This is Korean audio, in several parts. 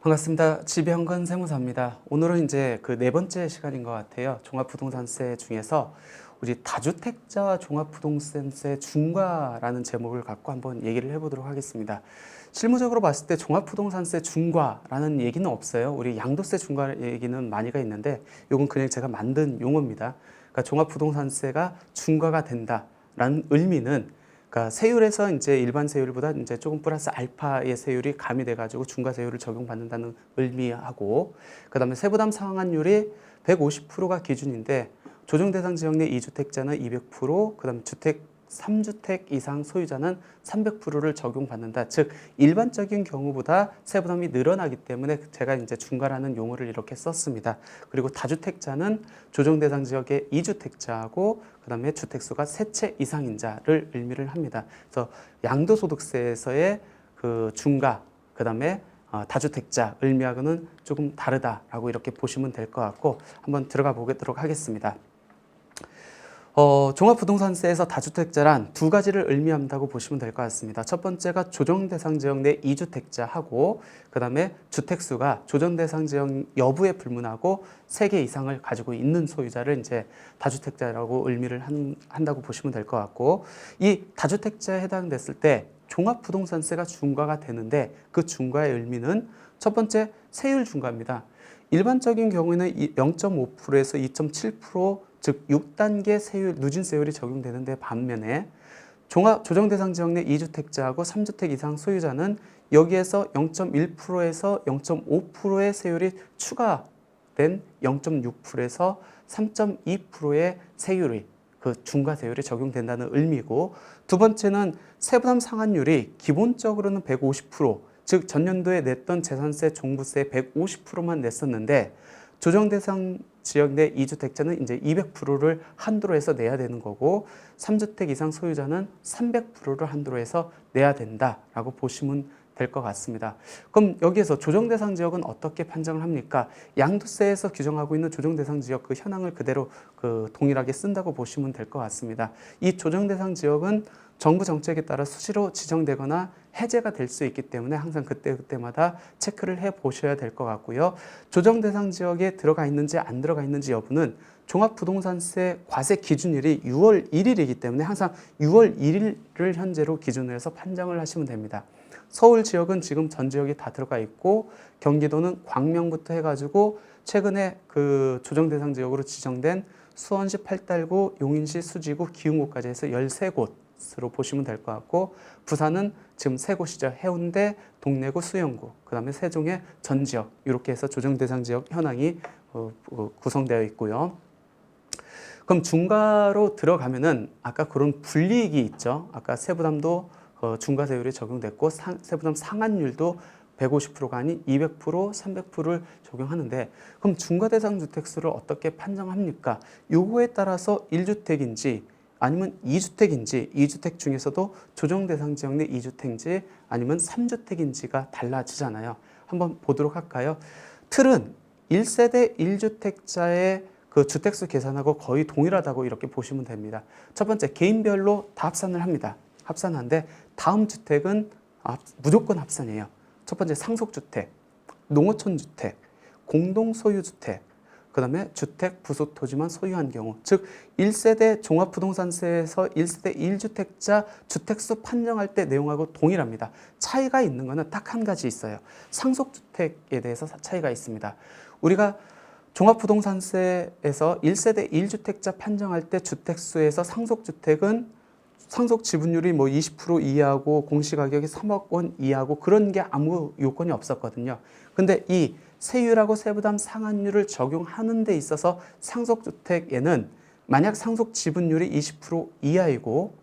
반갑습니다. 지배현건 세무사입니다. 오늘은 이제 그 네 번째 시간인 것 같아요. 종합부동산세 중에서 우리 다주택자와 종합부동산세 중과라는 제목을 갖고 한번 얘기를 해보도록 하겠습니다. 실무적으로 봤을 때 종합부동산세 중과라는 얘기는 없어요. 우리 양도세 중과 얘기는 많이가 있는데 이건 그냥 제가 만든 용어입니다. 그러니까 종합부동산세가 중과가 된다라는 의미는 그러니까 세율에서 이제 일반 세율보다 이제 조금 플러스 알파의 세율이 가미돼 가지고 중과 세율을 적용받는다는 의미하고, 그다음에 세부담 상환율이 150%가 기준인데 조정 대상 지역 내 2주택자는 200%, 그다음에 주택 3주택 이상 소유자는 300%를 적용받는다. 즉 일반적인 경우보다 세부담이 늘어나기 때문에 제가 이제 중과라는 용어를 이렇게 썼습니다. 그리고 다주택자는 조정 대상 지역의 2주택자하고 그다음에 주택수가 3채 이상인 자를 의미를 합니다. 그래서 양도소득세에서의 그 중과 그다음에 다주택자 의미하고는 조금 다르다라고 이렇게 보시면 될 것 같고, 한번 들어가 보도록 하겠습니다. 종합부동산세에서 다주택자란 두 가지를 의미한다고 보시면 될 것 같습니다. 첫 번째가 조정대상 지역 내 2주택자하고 그 다음에 주택수가 조정대상 지역 여부에 불문하고 3개 이상을 가지고 있는 소유자를 이제 다주택자라고 의미를 한다고 보시면 될 것 같고, 이 다주택자에 해당됐을 때 종합부동산세가 중과가 되는데 그 중과의 의미는 첫 번째 세율 중과입니다. 일반적인 경우에는 0.5%에서 2.7%, 즉 6단계 세율, 누진세율이 적용되는데 반면에 조정대상 지역 내 2주택자하고 3주택 이상 소유자는 여기에서 0.1%에서 0.5%의 세율이 추가된 0.6%에서 3.2%의 세율이 그 중과세율이 적용된다는 의미고, 두 번째는 세부담 상환율이 기본적으로는 150%, 즉 전년도에 냈던 재산세, 종부세 150%만 냈었는데 조정대상 지역 내 2주택자는 이제 200%를 한도로 해서 내야 되는 거고, 3주택 이상 소유자는 300%를 한도로 해서 내야 된다라고 보시면 될 것 같습니다. 그럼 여기에서 조정대상 지역은 어떻게 판정을 합니까? 양도세에서 규정하고 있는 조정대상 지역 그 현황을 그대로 그 동일하게 쓴다고 보시면 될 것 같습니다. 이 조정대상 지역은 정부 정책에 따라 수시로 지정되거나 해제가 될 수 있기 때문에 항상 그때마다 체크를 해 보셔야 될 것 같고요. 조정 대상 지역에 들어가 있는지 안 들어가 있는지 여부는 종합부동산세 과세 기준일이 6월 1일이기 때문에 항상 6월 1일을 현재로 기준으로 해서 판정을 하시면 됩니다. 서울 지역은 지금 전 지역이 다 들어가 있고, 경기도는 광명부터 해가지고 최근에 그 조정 대상 지역으로 지정된 수원시 팔달구, 용인시 수지구, 기흥구까지 해서 13곳으로 보시면 될 것 같고, 부산은 지금 3곳이죠. 해운대, 동래구, 수영구, 그 다음에 세종의 전 지역, 이렇게 해서 조정 대상 지역 현황이 구성되어 있고요. 그럼 중과로 들어가면은 아까 그런 불이익이 있죠. 아까 세부담도 중과세율이 적용됐고, 세부담 상환율도 150%가 아닌 200%, 300%를 적용하는데, 그럼 중과 대상 주택수를 어떻게 판정합니까? 요거에 따라서 1주택인지 아니면 2주택인지, 2주택 중에서도 조정 대상 지역 내 2주택인지 아니면 3주택인지가 달라지잖아요. 한번 보도록 할까요? 틀은 1세대 1주택자의 그 주택수 계산하고 거의 동일하다고 이렇게 보시면 됩니다. 첫 번째, 개인별로 다 합산을 합니다. 합산하는데 다음 주택은 무조건 합산이에요. 첫 번째, 상속주택, 농어촌주택, 공동소유주택, 그 다음에 주택, 부속토지만 소유한 경우, 즉 1세대 종합부동산세에서 1세대 1주택자 주택수 판정할 때 내용하고 동일합니다. 차이가 있는 거는 딱 한 가지 있어요. 상속주택에 대해서 차이가 있습니다. 우리가 종합부동산세에서 1세대 1주택자 판정할 때 주택수에서 상속주택은 상속 지분율이 뭐 20% 이하고 공시가격이 3억 원 이하고 그런 게 아무 요건이 없었거든요. 근데 이 세율하고 세부담 상환율을 적용하는 데 있어서 상속주택에는 만약 상속 지분율이 20% 이하이고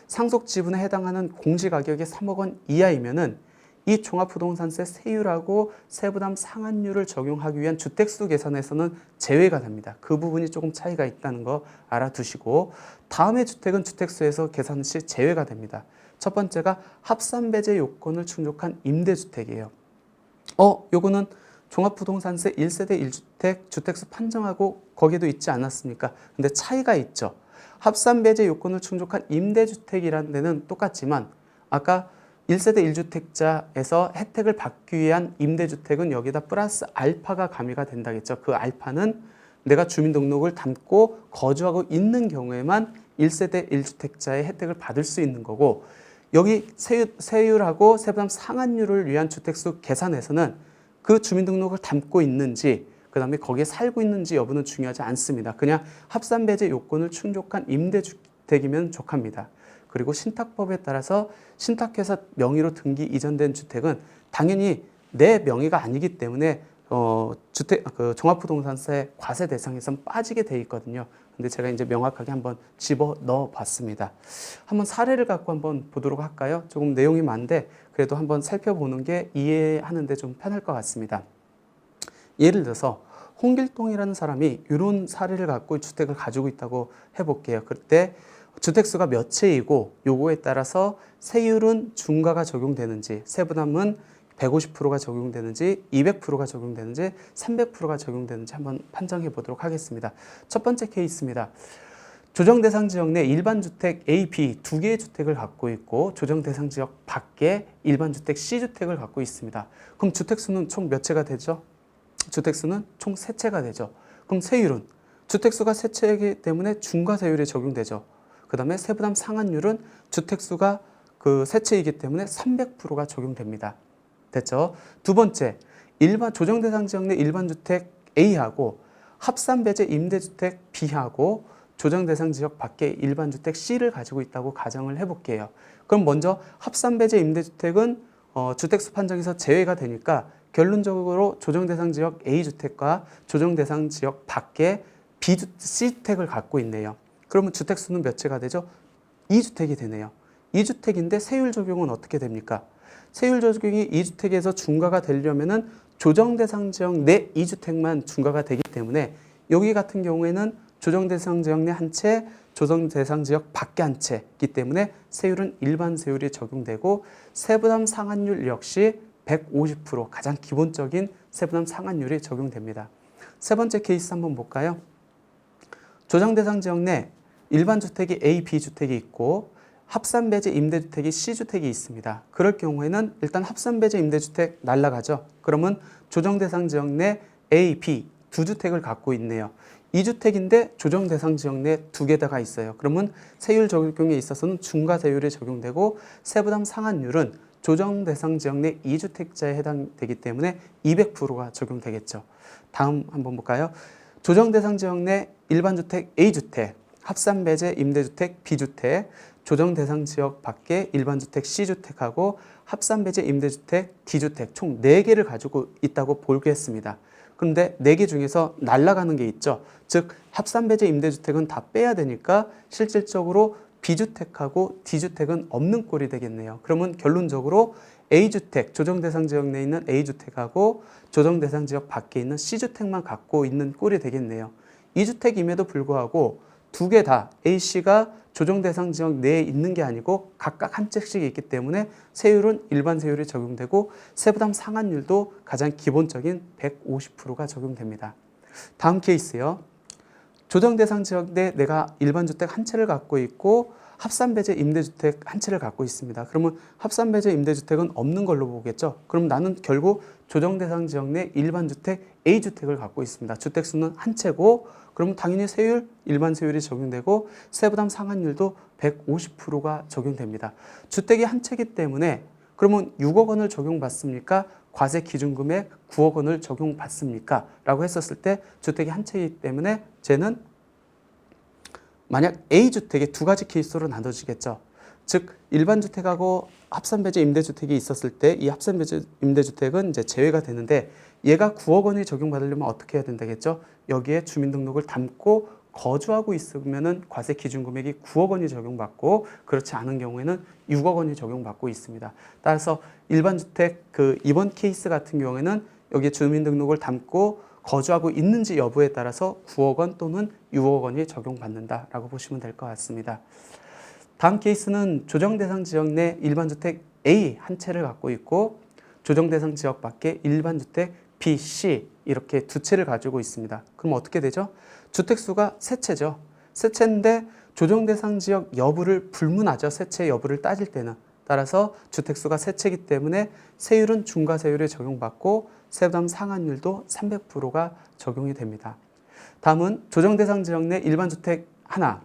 상속 지분에 해당하는 공시가격이 3억 원 이하이면은 이 종합부동산세 세율하고 세부담 상환율을 적용하기 위한 주택수 계산에서는 제외가 됩니다. 그 부분이 조금 차이가 있다는 거 알아두시고, 다음의 주택은 주택수에서 계산 시 제외가 됩니다. 첫 번째가 합산배제 요건을 충족한 임대주택이에요. 요거는 종합부동산세 1세대 1주택 주택수 판정하고 거기도 있지 않았습니까? 근데 차이가 있죠. 합산배제 요건을 충족한 임대주택이라는 데는 똑같지만 아까 1세대 1주택자에서 혜택을 받기 위한 임대주택은 여기다 플러스 알파가 가미가 된다겠죠. 그 알파는 내가 주민등록을 담고 거주하고 있는 경우에만 1세대 1주택자의 혜택을 받을 수 있는 거고, 여기 세율하고 세부담 상한율을 위한 주택수 계산에서는 그 주민등록을 담고 있는지, 그 다음에 거기에 살고 있는지 여부는 중요하지 않습니다. 그냥 합산배제 요건을 충족한 임대주택이면 족합니다. 그리고 신탁법에 따라서 신탁회사 명의로 등기 이전된 주택은 당연히 내 명의가 아니기 때문에 종합부동산세 과세 대상에선 빠지게 돼 있거든요. 근데 제가 이제 명확하게 한번 집어 넣어 봤습니다. 한번 사례를 갖고 한번 보도록 할까요? 조금 내용이 많은데 그래도 한번 살펴보는 게 이해하는 데 좀 편할 것 같습니다. 예를 들어서 홍길동이라는 사람이 이런 사례를 갖고 주택을 가지고 있다고 해볼게요. 그때 주택수가 몇 채이고 요거에 따라서 세율은 중과가 적용되는지, 세부담은 150%가 적용되는지, 200%가 적용되는지, 300%가 적용되는지 한번 판정해 보도록 하겠습니다. 첫 번째 케이스입니다. 조정대상 지역 내 일반주택 A, B 두 개의 주택을 갖고 있고 조정대상 지역 밖에 일반주택 C주택을 갖고 있습니다. 그럼 주택수는 총 몇 채가 되죠? 주택수는 총 3채가 되죠. 그럼 세율은? 주택수가 3채이기 때문에 중과세율이 적용되죠. 그 다음에 세부담 상한율은 주택수가 그 3채이기 때문에 300%가 적용됩니다. 됐죠? 두 번째, 조정대상 지역 내 일반주택 A하고 합산배제 임대주택 B하고 조정대상 지역 밖에 일반주택 C를 가지고 있다고 가정을 해볼게요. 그럼 먼저 합산배제 임대주택은 주택수 판정에서 제외가 되니까 결론적으로 조정대상 지역 A주택과 조정대상 지역 밖에 C주택을 갖고 있네요. 그러면 주택수는 몇 채가 되죠? 2주택이 되네요. 2주택인데 세율 적용은 어떻게 됩니까? 세율 적용이 2주택에서 중과가 되려면은 조정대상 지역 내 2주택만 중과가 되기 때문에 여기 같은 경우에는 조정대상 지역 내 한 채, 조정대상 지역 밖에 한 채이기 때문에 세율은 일반 세율이 적용되고 세부담 상한율 역시 150% 가장 기본적인 세부담 상한율이 적용됩니다. 세 번째 케이스 한번 볼까요? 조정대상 지역 내 일반주택이 A, B주택이 있고 합산배제 임대주택이 C주택이 있습니다. 그럴 경우에는 일단 합산배제 임대주택 날라가죠. 그러면 조정대상 지역 내 A, B 두 주택을 갖고 있네요. 2주택인데 조정대상 지역 내 두 개다가 있어요. 그러면 세율 적용에 있어서는 중과세율이 적용되고 세부담 상한율은 조정대상 지역 내 2주택자에 해당되기 때문에 200%가 적용되겠죠. 다음 한번 볼까요? 조정대상 지역 내 일반주택 A주택, 합산배제 임대주택 B주택, 조정대상 지역 밖에 일반주택 C주택하고 합산배제 임대주택 D주택 총 4개를 가지고 있다고 보겠습니다. 그런데 4개 중에서 날아가는 게 있죠. 즉 합산배제 임대주택은 다 빼야 되니까 실질적으로 B주택하고 D주택은 없는 꼴이 되겠네요. 그러면 결론적으로 A주택, 조정대상 지역 내에 있는 A주택하고 조정대상 지역 밖에 있는 C주택만 갖고 있는 꼴이 되겠네요. 2주택임에도 불구하고 두 개 다 A씨가 조정대상 지역 내에 있는 게 아니고 각각 한 채씩 있기 때문에 세율은 일반 세율이 적용되고 세부담 상한율도 가장 기본적인 150%가 적용됩니다. 다음 케이스요. 조정대상 지역 내 내가 일반주택 한 채를 갖고 있고 합산배제 임대주택 한 채를 갖고 있습니다. 그러면 합산배제 임대주택은 없는 걸로 보겠죠. 그럼 나는 결국 조정대상 지역 내 일반주택 A주택을 갖고 있습니다. 주택수는 한 채고 그러면 당연히 세율, 일반 세율이 적용되고 세부담 상한율도 150%가 적용됩니다. 주택이 한 채이기 때문에 그러면 6억 원을 적용받습니까? 과세 기준금액 9억 원을 적용받습니까? 라고 했었을 때 주택이 한 채이기 때문에 쟤는 만약 A주택의 두 가지 케이스로 나눠지겠죠. 즉 일반 주택하고 합산배제 임대주택이 있었을 때 이 합산배제 임대주택은 이제 제외가 되는데 얘가 9억 원이 적용받으려면 어떻게 해야 된다겠죠? 여기에 주민등록을 담고 거주하고 있으면은 과세 기준 금액이 9억 원이 적용받고 그렇지 않은 경우에는 6억 원이 적용받고 있습니다. 따라서 일반 주택 이번 케이스 같은 경우에는 여기에 주민등록을 담고 거주하고 있는지 여부에 따라서 9억 원 또는 6억 원이 적용받는다라고 보시면 될 것 같습니다. 다음 케이스는 조정대상 지역 내 일반주택 A 한 채를 갖고 있고 조정대상 지역 밖에 일반주택 B, C 이렇게 두 채를 가지고 있습니다. 그럼 어떻게 되죠? 주택수가 세 채죠. 세 채인데 조정대상 지역 여부를 불문하죠. 세 채 여부를 따질 때는. 따라서 주택수가 세 채이기 때문에 세율은 중과세율에 적용받고 세부담 상환율도 300%가 적용이 됩니다. 다음은 조정대상 지역 내 일반주택 하나,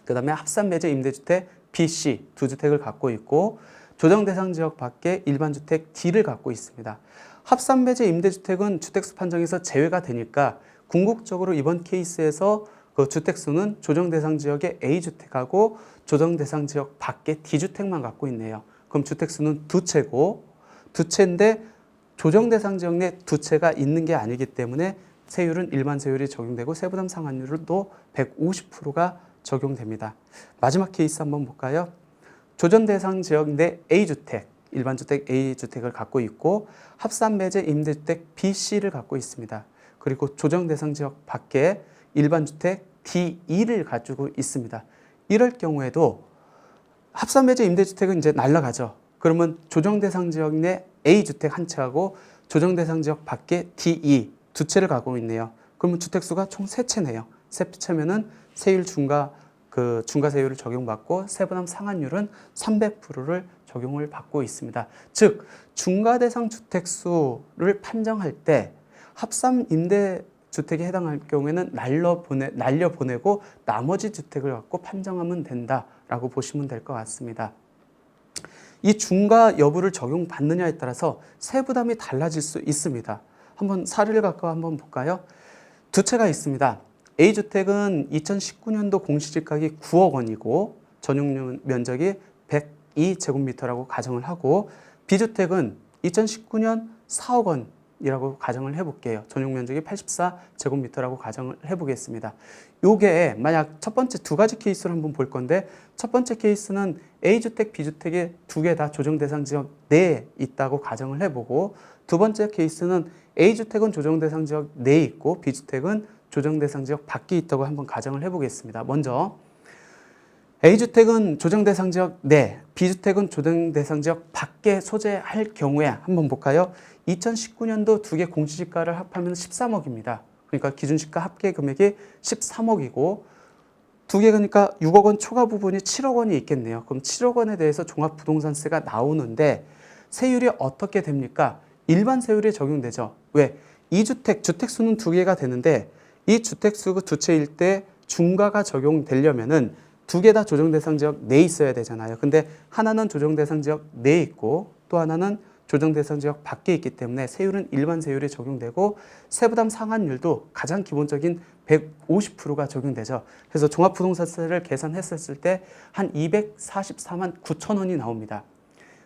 그 다음에 합산매제 임대주택 B, C 두 주택을 갖고 있고 조정대상 지역 밖에 일반주택 D를 갖고 있습니다. 합산매제 임대주택은 주택수 판정에서 제외가 되니까 궁극적으로 이번 케이스에서 그 주택수는 조정대상 지역의 A주택하고 조정대상 지역 밖에 D주택만 갖고 있네요. 그럼 주택수는 두 채고 두 채인데 조정대상 지역 내 두 채가 있는 게 아니기 때문에 세율은 일반 세율이 적용되고 세부담 상환율도 150%가 적용됩니다. 마지막 케이스 한번 볼까요? 조정대상 지역 내 A주택, 일반주택 A주택을 갖고 있고 합산매제 임대주택 B, C를 갖고 있습니다. 그리고 조정대상 지역 밖에 일반주택 D, E를 가지고 있습니다. 이럴 경우에도 합산매제 임대주택은 이제 날라가죠. 그러면 조정대상 지역 내 A주택 한 채하고 조정대상 지역 밖에 D, E 두 채를 갖고 있네요. 그러면 주택수가 총 세 채네요. 세 채면은 세율 중과세율을 적용받고 세부담 상환율은 300%를 적용을 받고 있습니다. 즉 중과대상 주택수를 판정할 때 합산 임대주택에 해당할 경우에는 날려보내고 나머지 주택을 갖고 판정하면 된다라고 보시면 될 것 같습니다. 이 중과 여부를 적용받느냐에 따라서 세부담이 달라질 수 있습니다. 한번 사례를 갖고 한번 볼까요? 두 채가 있습니다. A주택은 2019년도 공시지가격이 9억 원이고 전용 면적이 102제곱미터라고 가정을 하고 B주택은 2019년 4억 원이라고 가정을 해볼게요. 전용 면적이 84제곱미터라고 가정을 해보겠습니다. 요게 만약 첫 번째 두 가지 케이스를 한번 볼 건데 첫 번째 케이스는 A주택, B주택이 두 개 다 조정대상 지역 내에 있다고 가정을 해보고 두 번째 케이스는 A주택은 조정대상 지역 내에 있고 B주택은 조정대상 지역 밖에 있다고 한번 가정을 해보겠습니다. 먼저 A주택은 조정대상 지역 내, B주택은 조정대상 지역 밖에 소재할 경우에 한번 볼까요? 2019년도 두 개 공시지가를 합하면 13억입니다. 그러니까 기준시가 합계 금액이 13억이고 두 개 그러니까 6억 원 초과 부분이 7억 원이 있겠네요. 그럼 7억 원에 대해서 종합부동산세가 나오는데 세율이 어떻게 됩니까? 일반 세율이 적용되죠. 왜? 주택수는 두 개가 되는데 이 주택수 두 채일 때 중과가 적용되려면은 두 개 다 조정대상 지역 내에 있어야 되잖아요. 근데 하나는 조정대상 지역 내에 있고 또 하나는 조정대상 지역 밖에 있기 때문에 세율은 일반 세율이 적용되고 세부담 상환율도 가장 기본적인 150%가 적용되죠. 그래서 종합부동산세를 계산했을 때 한 244만 9천 원이 나옵니다.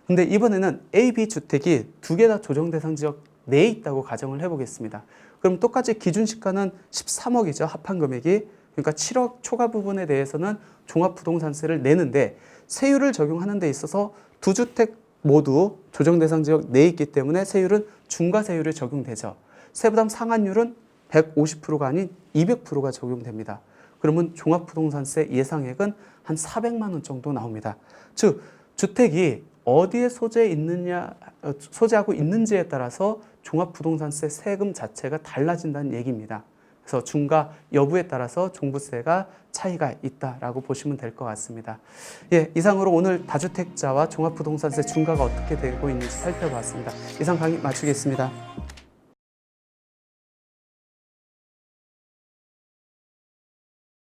근데 이번에는 A, B 주택이 두 개 다 조정대상 지역 내에 있다고 가정을 해보겠습니다. 그럼 똑같이 기준시가는 13억이죠. 합한 금액이. 그러니까 7억 초과 부분에 대해서는 종합부동산세를 내는데 세율을 적용하는 데 있어서 두 주택 모두 조정대상 지역 내에 있기 때문에 세율은 중과세율이 적용되죠. 세부담 상환율은 150%가 아닌 200%가 적용됩니다. 그러면 종합부동산세 예상액은 한 400만 원 정도 나옵니다. 즉 주택이 어디에 소재하고 있는지에 따라서 종합부동산세 세금 자체가 달라진다는 얘기입니다. 그래서 중과 여부에 따라서 종부세가 차이가 있다라고 보시면 될 것 같습니다. 예, 이상으로 오늘 다주택자와 종합부동산세 중과가 어떻게 되고 있는지 살펴봤습니다. 이상 강의 마치겠습니다.